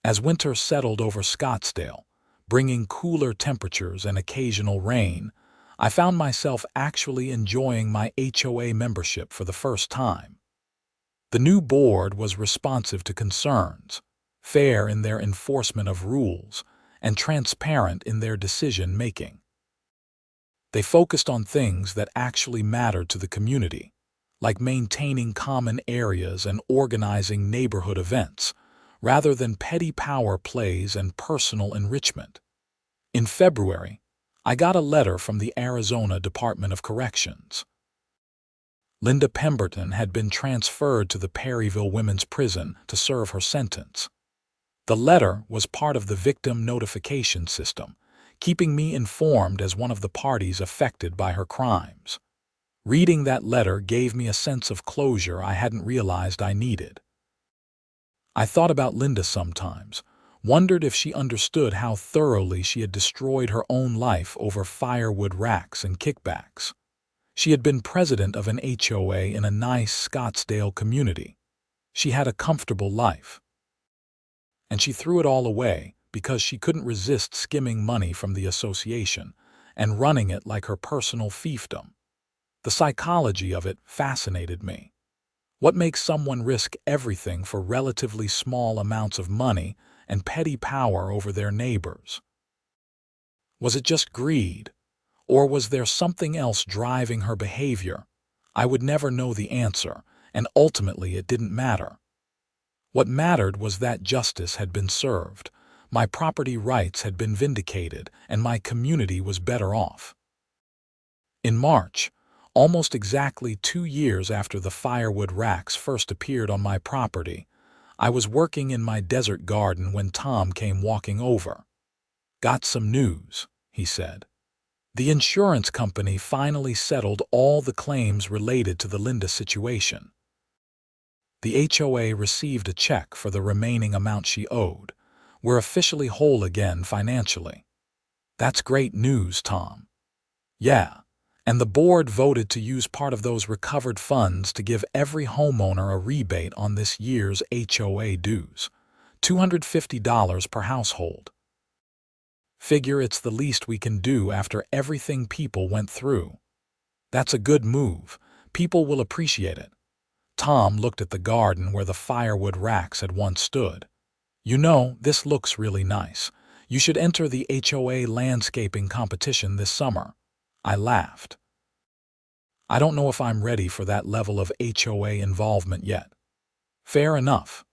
As winter settled over Scottsdale, bringing cooler temperatures and occasional rain, I found myself actually enjoying my HOA membership for the first time. The new board was responsive to concerns, fair in their enforcement of rules, and transparent in their decision-making. They focused on things that actually mattered to the community, like maintaining common areas and organizing neighborhood events, rather than petty power plays and personal enrichment. In February, I got a letter from the Arizona Department of Corrections. Linda Pemberton had been transferred to the Perryville Women's Prison to serve her sentence. The letter was part of the victim notification system, keeping me informed as one of the parties affected by her crimes. Reading that letter gave me a sense of closure I hadn't realized I needed. I thought about Linda sometimes, wondered if she understood how thoroughly she had destroyed her own life over firewood racks and kickbacks. She had been president of an HOA in a nice Scottsdale community. She had a comfortable life. And she threw it all away because she couldn't resist skimming money from the association and running it like her personal fiefdom. The psychology of it fascinated me. What makes someone risk everything for relatively small amounts of money and petty power over their neighbors? Was it just greed, or was there something else driving her behavior? I would never know the answer, and ultimately it didn't matter. What mattered was that justice had been served, my property rights had been vindicated, and my community was better off. In March, almost exactly 2 years after the firewood racks first appeared on my property, I was working in my desert garden when Tom came walking over. "Got some news," he said. The insurance company finally settled all the claims related to the Linda situation. The HOA received a check for the remaining amount she owed. We're officially whole again financially. That's great news, Tom. Yeah, and the board voted to use part of those recovered funds to give every homeowner a rebate on this year's HOA dues, $250 per household. Figure it's the least we can do after everything people went through. That's a good move. People will appreciate it. Tom looked at the garden where the firewood racks had once stood. You know, this looks really nice. You should enter the HOA landscaping competition this summer. I laughed. I don't know if I'm ready for that level of HOA involvement yet. Fair enough.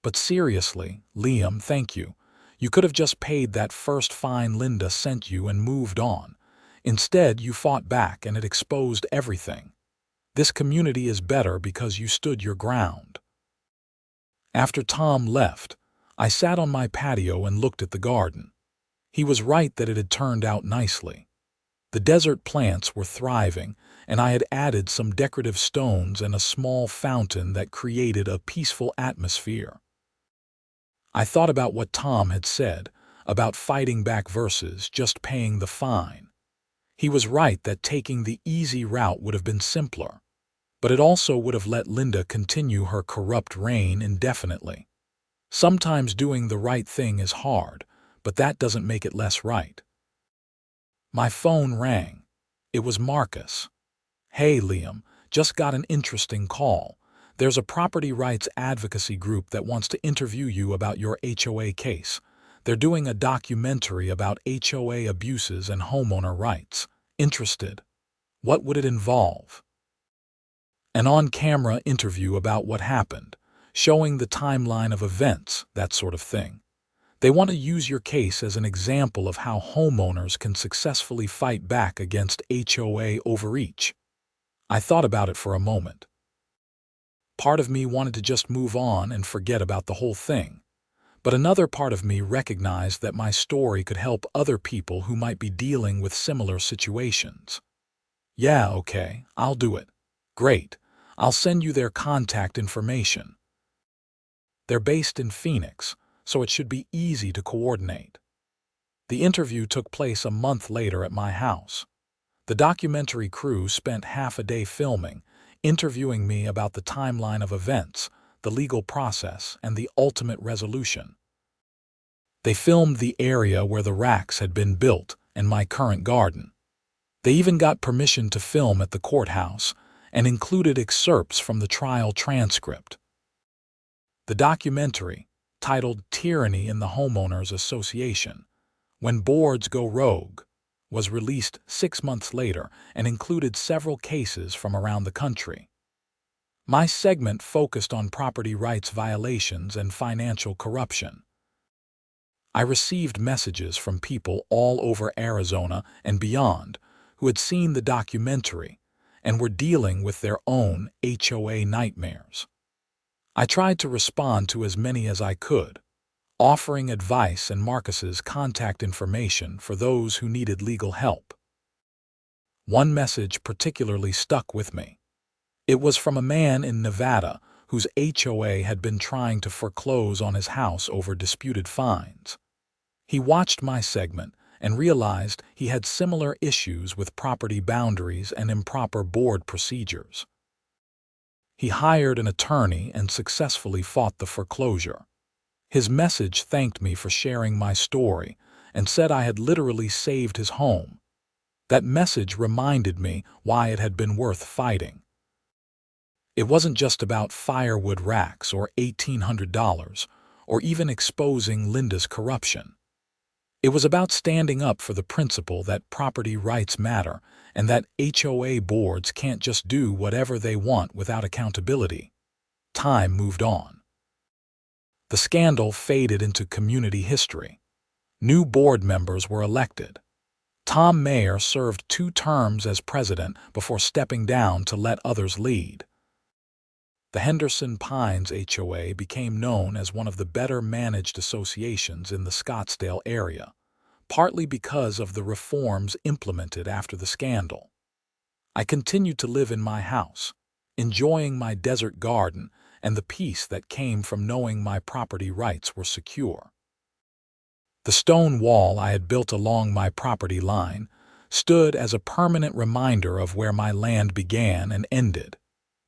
But seriously, Liam, thank you. You could have just paid that first fine Linda sent you and moved on. Instead, you fought back and it exposed everything. This community is better because you stood your ground. After Tom left, I sat on my patio and looked at the garden. He was right that it had turned out nicely. The desert plants were thriving, and I had added some decorative stones and a small fountain that created a peaceful atmosphere. I thought about what Tom had said, about fighting back versus just paying the fine. He was right that taking the easy route would have been simpler, but it also would have let Linda continue her corrupt reign indefinitely. Sometimes doing the right thing is hard, but that doesn't make it less right. My phone rang. It was Marcus. Hey, Liam, just got an interesting call. There's a property rights advocacy group that wants to interview you about your HOA case. They're doing a documentary about HOA abuses and homeowner rights. Interested? What would it involve? An on-camera interview about what happened, showing the timeline of events, that sort of thing. They want to use your case as an example of how homeowners can successfully fight back against HOA overreach. I thought about it for a moment. Part of me wanted to just move on and forget about the whole thing, but another part of me recognized that my story could help other people who might be dealing with similar situations. Yeah, okay, I'll do it. Great. I'll send you their contact information. They're based in Phoenix, so it should be easy to coordinate. The interview took place a month later at my house. The documentary crew spent half a day filming, interviewing me about the timeline of events, the legal process, and the ultimate resolution. They filmed the area where the racks had been built and my current garden. They even got permission to film at the courthouse and included excerpts from the trial transcript. The documentary, titled Tyranny in the Homeowners Association, When Boards Go Rogue, was released 6 months later and included several cases from around the country. My segment focused on property rights violations and financial corruption. I received messages from people all over Arizona and beyond who had seen the documentary and were dealing with their own HOA nightmares. I tried to respond to as many as I could, offering advice and Marcus's contact information for those who needed legal help. One message particularly stuck with me. It was from a man in Nevada whose HOA had been trying to foreclose on his house over disputed fines. He watched my segment and realized he had similar issues with property boundaries and improper board procedures. He hired an attorney and successfully fought the foreclosure. His message thanked me for sharing my story and said I had literally saved his home. That message reminded me why it had been worth fighting. It wasn't just about firewood racks or $1,800 or even exposing Linda's corruption. It was about standing up for the principle that property rights matter and that HOA boards can't just do whatever they want without accountability. Time moved on. The scandal faded into community history. New board members were elected. Tom Mayer served 2 terms as president before stepping down to let others lead. The Henderson Pines HOA became known as one of the better managed associations in the Scottsdale area, partly because of the reforms implemented after the scandal. I continued to live in my house, enjoying my desert garden and the peace that came from knowing my property rights were secure. The stone wall I had built along my property line stood as a permanent reminder of where my land began and ended,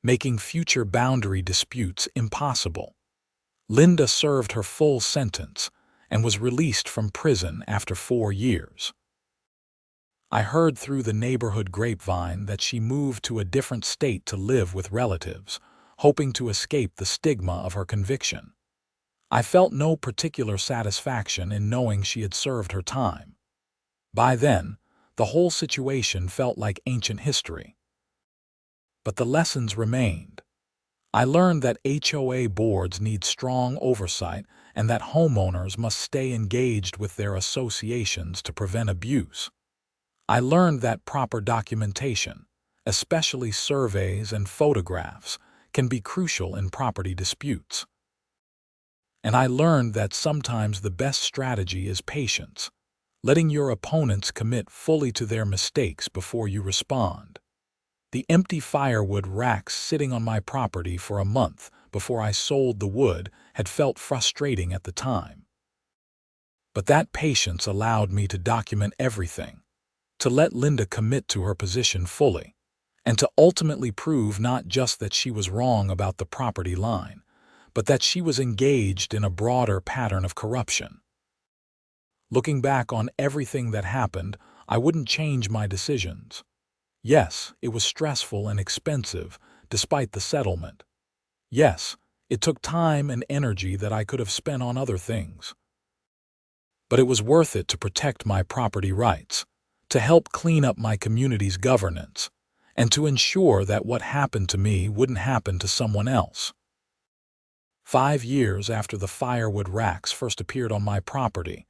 making future boundary disputes impossible. Linda served her full sentence and was released from prison after 4 years. I heard through the neighborhood grapevine that she moved to a different state to live with relatives, hoping to escape the stigma of her conviction. I felt no particular satisfaction in knowing she had served her time. By then, the whole situation felt like ancient history. But the lessons remained. I learned that HOA boards need strong oversight and that homeowners must stay engaged with their associations to prevent abuse. I learned that proper documentation, especially surveys and photographs, can be crucial in property disputes. And I learned that sometimes the best strategy is patience, letting your opponents commit fully to their mistakes before you respond. The empty firewood racks sitting on my property for a month before I sold the wood had felt frustrating at the time. But that patience allowed me to document everything, to let Linda commit to her position fully, and to ultimately prove not just that she was wrong about the property line, but that she was engaged in a broader pattern of corruption. Looking back on everything that happened, I wouldn't change my decisions. Yes, it was stressful and expensive, despite the settlement. Yes, it took time and energy that I could have spent on other things. But it was worth it to protect my property rights, to help clean up my community's governance, and to ensure that what happened to me wouldn't happen to someone else. 5 years after the firewood racks first appeared on my property,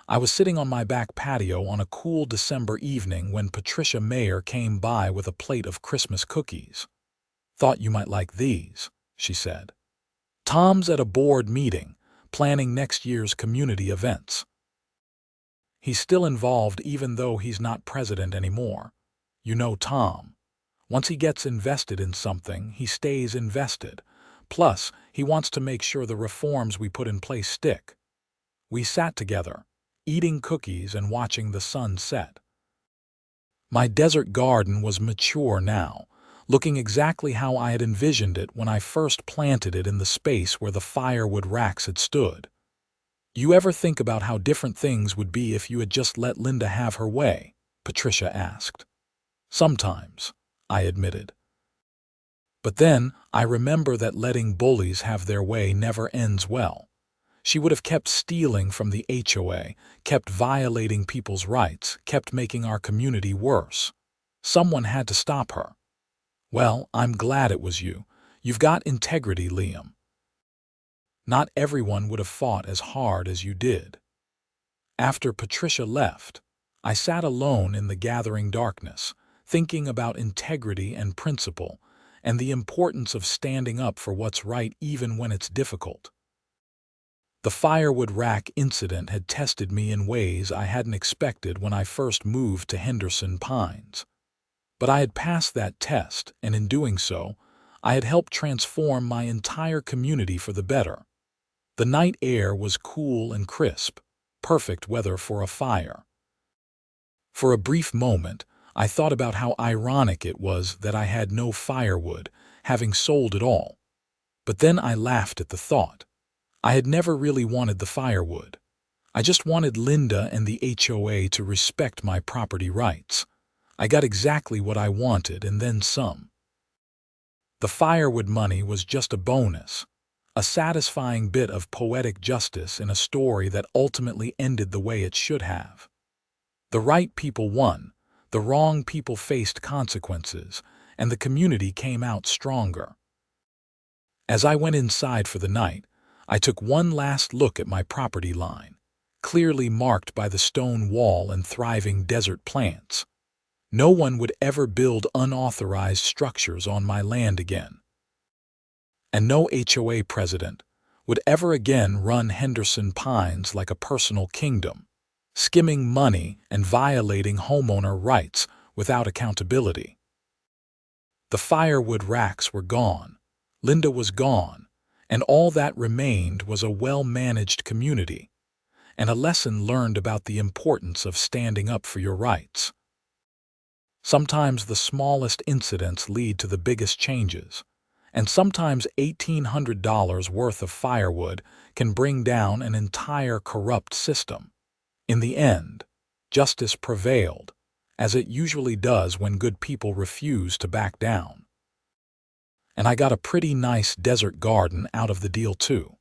I was sitting on my back patio on a cool December evening when Patricia Mayer came by with a plate of Christmas cookies. "Thought you might like these," she said. "Tom's at a board meeting, planning next year's community events. He's still involved even though he's not president anymore. You know Tom. Once he gets invested in something, he stays invested. Plus, he wants to make sure the reforms we put in place stick." We sat together, eating cookies and watching the sun set. My desert garden was mature now, looking exactly how I had envisioned it when I first planted it in the space where the firewood racks had stood. "You ever think about how different things would be if you had just let Linda have her way?" Patricia asked. "Sometimes," I admitted. But then I remember that letting bullies have their way never ends well. She would have kept stealing from the HOA, kept violating people's rights, kept making our community worse. Someone had to stop her. "Well, I'm glad it was you. You've got integrity, Liam. Not everyone would have fought as hard as you did." After Patricia left, I sat alone in the gathering darkness, thinking about integrity and principle, and the importance of standing up for what's right even when it's difficult. The firewood rack incident had tested me in ways I hadn't expected when I first moved to Henderson Pines. But I had passed that test, and in doing so, I had helped transform my entire community for the better. The night air was cool and crisp, perfect weather for a fire. For a brief moment, I thought about how ironic it was that I had no firewood, having sold it all. But then I laughed at the thought. I had never really wanted the firewood. I just wanted Linda and the HOA to respect my property rights. I got exactly what I wanted and then some. The firewood money was just a bonus, a satisfying bit of poetic justice in a story that ultimately ended the way it should have. The right people won, the wrong people faced consequences, and the community came out stronger. As I went inside for the night, I took one last look at my property line, clearly marked by the stone wall and thriving desert plants. No one would ever build unauthorized structures on my land again. And no HOA president would ever again run Henderson Pines like a personal kingdom, skimming money and violating homeowner rights without accountability. The firewood racks were gone, Linda was gone, and all that remained was a well-managed community, and a lesson learned about the importance of standing up for your rights. Sometimes the smallest incidents lead to the biggest changes, and sometimes $1,800 worth of firewood can bring down an entire corrupt system. In the end, justice prevailed, as it usually does when good people refuse to back down. And I got a pretty nice desert garden out of the deal too.